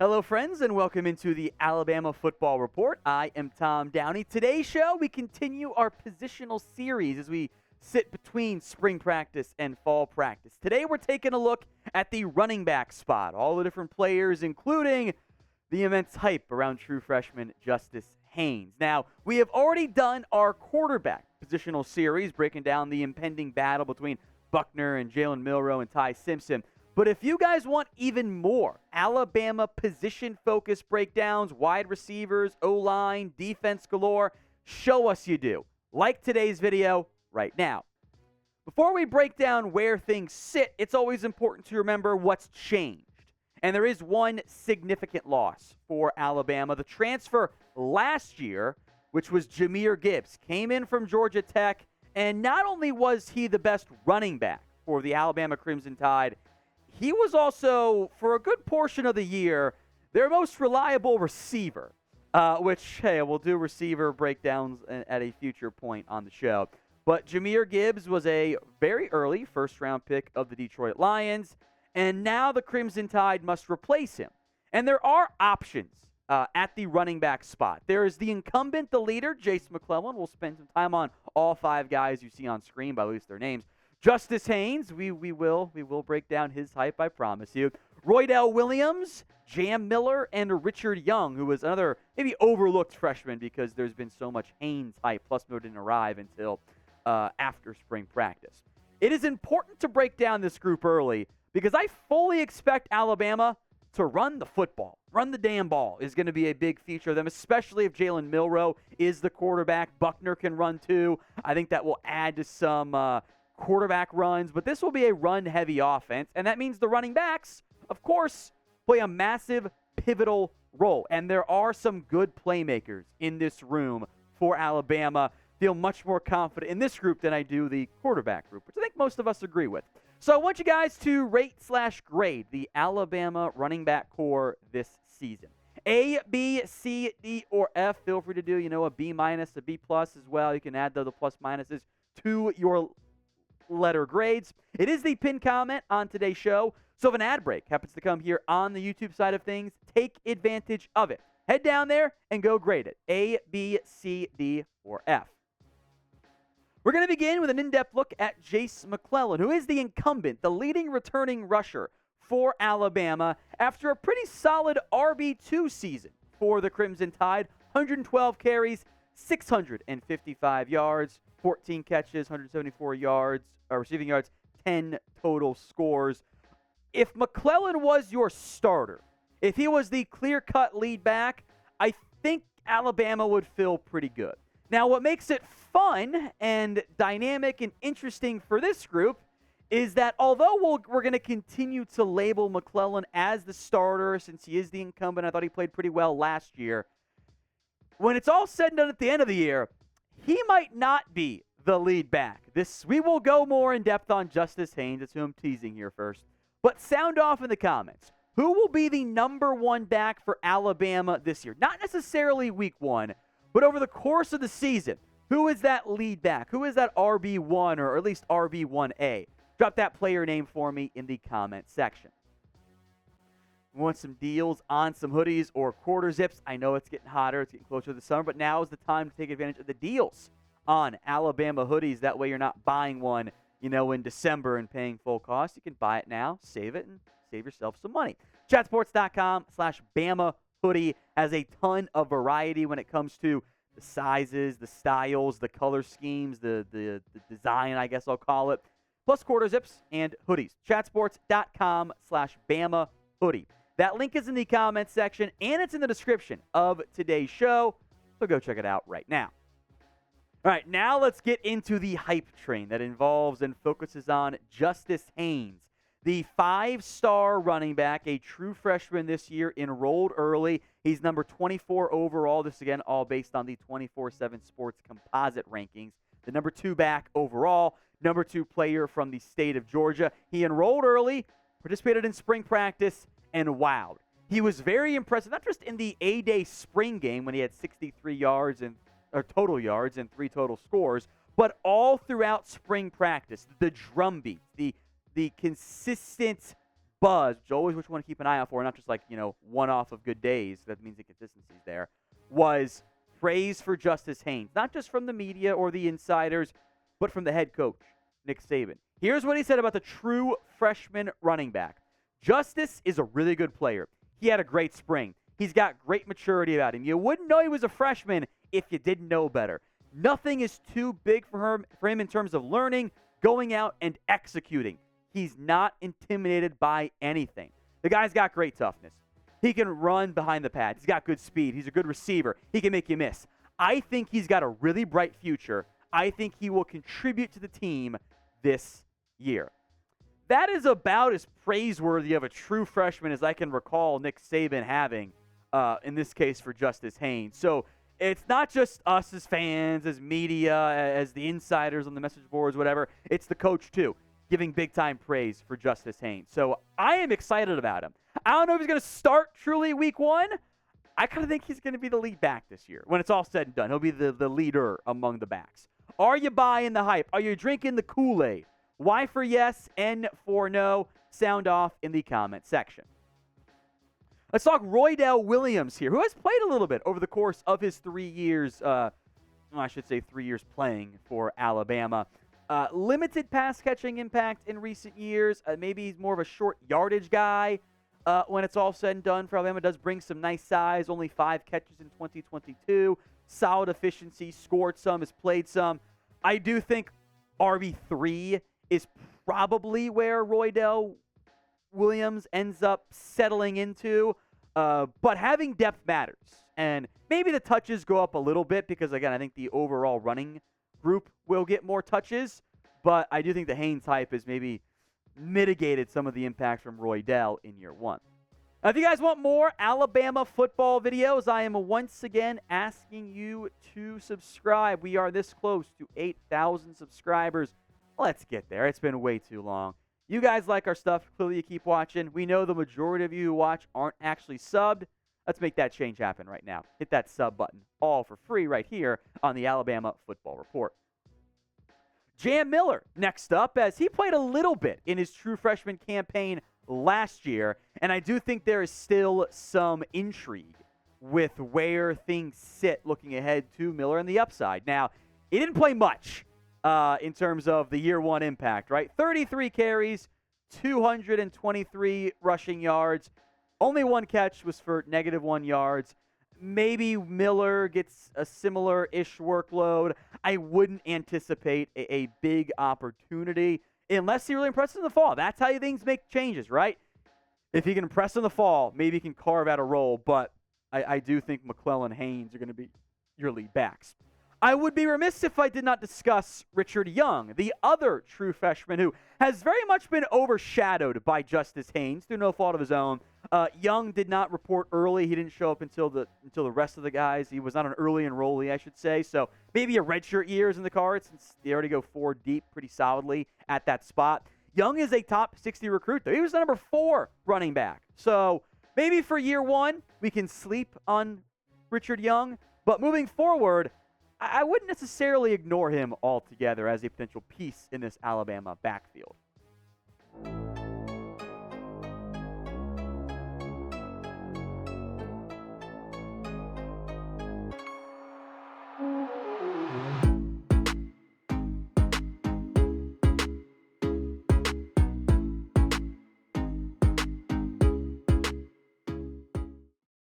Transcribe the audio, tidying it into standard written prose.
Hello, friends, and welcome into the Alabama Football Report. I am Tom Downey. Today's show, we continue our positional series as we sit between spring practice and fall practice. Today, we're taking a look at the running back spot, all the different players, including the immense hype around true freshman Justice Haynes. Now, we have already done our quarterback positional series, breaking down the impending battle between Buckner and Jalen Milroe and Ty Simpson. But if you guys want even more Alabama position-focused breakdowns, wide receivers, O-line, defense galore, show us you do. Like today's video right now. Before we break down where things sit, it's always important to remember what's changed. And there is one significant loss for Alabama. The transfer last year, which was Jahmyr Gibbs, came in from Georgia Tech, and not only was he the best running back for the Alabama Crimson Tide, he was also, for a good portion of the year, their most reliable receiver, which, hey, we'll do receiver breakdowns at a future point on the show. But Jahmyr Gibbs was a very early first-round pick of the Detroit Lions, and now the Crimson Tide must replace him. And there are options at the running back spot. There is the incumbent, the leader, Jase McClellan. We'll spend some time on all five guys you see on screen, by at least their names. Justice Haynes, we will break down his hype, I promise you. Roydell Williams, Jam Miller, and Richard Young, who was another maybe overlooked freshman because there's been so much Haynes hype, plus Mo didn't arrive until after spring practice. It is important to break down this group early because I fully expect Alabama to run the football. Run the damn ball is going to be a big feature of them, especially if Jalen Milroe is the quarterback. Buckner can run too. I think that will add to some quarterback runs, but this will be a run-heavy offense, and that means the running backs, of course, play a massive, pivotal role. And there are some good playmakers in this room for Alabama. Feel much more confident in this group than I do the quarterback group, which I think most of us agree with. So I want you guys to rate/grade the Alabama running back core this season. A, B, C, D, or F. Feel free to do, a B minus, a B plus as well. You can add the plus minuses to your letter grades. It is the pinned comment on today's show. So if an ad break happens to come here on the YouTube side of things, take advantage of it. Head down there and go grade it. A, B, C, D, or F. We're going to begin with an in-depth look at Jase McClellan, who is the incumbent, the leading returning rusher for Alabama after a pretty solid RB2 season for the Crimson Tide. 112 carries, 655 yards, 14 catches, 174 yards, receiving yards, 10 total scores. If McClellan was your starter, if he was the clear-cut lead back, I think Alabama would feel pretty good. Now, what makes it fun and dynamic and interesting for this group is that although we're going to continue to label McClellan as the starter since he is the incumbent, I thought he played pretty well last year, when it's all said and done at the end of the year, he might not be the lead back. We will go more in depth on Justice Haynes. That's who I'm teasing here first. But sound off in the comments. Who will be the number one back for Alabama this year? Not necessarily week one, but over the course of the season. Who is that lead back? Who is that RB1 or at least RB1A? Drop that player name for me in the comment section. Want some deals on some hoodies or quarter zips? I know it's getting hotter. It's getting closer to the summer, but now is the time to take advantage of the deals on Alabama hoodies. That way you're not buying one, in December and paying full cost. You can buy it now, save it, and save yourself some money. Chatsports.com/Bama hoodie has a ton of variety when it comes to the sizes, the styles, the color schemes, the design, I guess I'll call it, plus quarter zips and hoodies. Chatsports.com/Bama hoodie. That link is in the comments section, and it's in the description of today's show, so go check it out right now. All right, now let's get into the hype train that involves and focuses on Justice Haynes, the 5-star running back, a true freshman this year, enrolled early. He's number 24 overall. This, again, all based on the 24/7 Sports composite rankings. The number 2 back overall, number 2 player from the state of Georgia. He enrolled early, participated in spring practice, and wowed. He was very impressive, not just in the A-Day spring game when he had 63 yards total yards and 3 total scores, but all throughout spring practice. The drumbeat, the consistent buzz, which always which one to keep an eye out for, not just like, one off of good days. That means the consistency's there. Was praise for Justice Haynes, not just from the media or the insiders, but from the head coach, Nick Saban. Here's what he said about the true freshman running back. Justice is a really good player. He had a great spring. He's got great maturity about him. You wouldn't know he was a freshman if you didn't know better. Nothing is too big for him in terms of learning, going out, and executing. He's not intimidated by anything. The guy's got great toughness. He can run behind the pads. He's got good speed. He's a good receiver. He can make you miss. I think he's got a really bright future. I think he will contribute to the team this year. That is about as praiseworthy of a true freshman as I can recall Nick Saban having, in this case for Justice Haynes. So it's not just us as fans, as media, as the insiders on the message boards, whatever. It's the coach, too, giving big-time praise for Justice Haynes. So I am excited about him. I don't know if he's going to start truly week 1. I kind of think he's going to be the lead back this year. When it's all said and done, he'll be the leader among the backs. Are you buying the hype? Are you drinking the Kool-Aid? Y for yes, N for no. Sound off in the comment section. Let's talk Roydell Williams here, who has played a little bit over the course of his 3 years, I should say 3 years playing for Alabama. Limited pass-catching impact in recent years. Maybe he's more of a short yardage guy when it's all said and done for Alabama. Does bring some nice size, only 5 catches in 2022. Solid efficiency, scored some, has played some. I do think RB3 is probably where Roydell Williams ends up settling into. But having depth matters. And maybe the touches go up a little bit because, again, I think the overall running group will get more touches. But I do think the Haynes hype has maybe mitigated some of the impact from Roydell in year 1. Now, if you guys want more Alabama football videos, I am once again asking you to subscribe. We are this close to 8,000 subscribers. Let's get there. It's been way too long. You guys like our stuff. Clearly, you keep watching. We know the majority of you who watch aren't actually subbed. Let's make that change happen right now. Hit that sub button, all for free right here on the Alabama Football Report. Jam Miller next up, as he played a little bit in his true freshman campaign last year, and I do think there is still some intrigue with where things sit looking ahead to Miller and the upside. Now, he didn't play much in terms of the year 1 impact, right? 33 carries, 223 rushing yards. Only 1 catch was for -1 yards. Maybe Miller gets a similar-ish workload. I wouldn't anticipate a big opportunity unless he really impresses in the fall. That's how things make changes, right? If he can impress in the fall, maybe he can carve out a role, but I do think McClellan, Haynes are going to be your lead backs. I would be remiss if I did not discuss Richard Young, the other true freshman who has very much been overshadowed by Justice Haynes through no fault of his own. Young did not report early. He didn't show up until the rest of the guys. He was not an early enrollee, I should say. So maybe a redshirt year is in the cards since they already go 4 deep pretty solidly at that spot. Young is a top 60 recruit, though. He was the number 4 running back. So maybe for year 1, we can sleep on Richard Young. But moving forward, I wouldn't necessarily ignore him altogether as a potential piece in this Alabama backfield.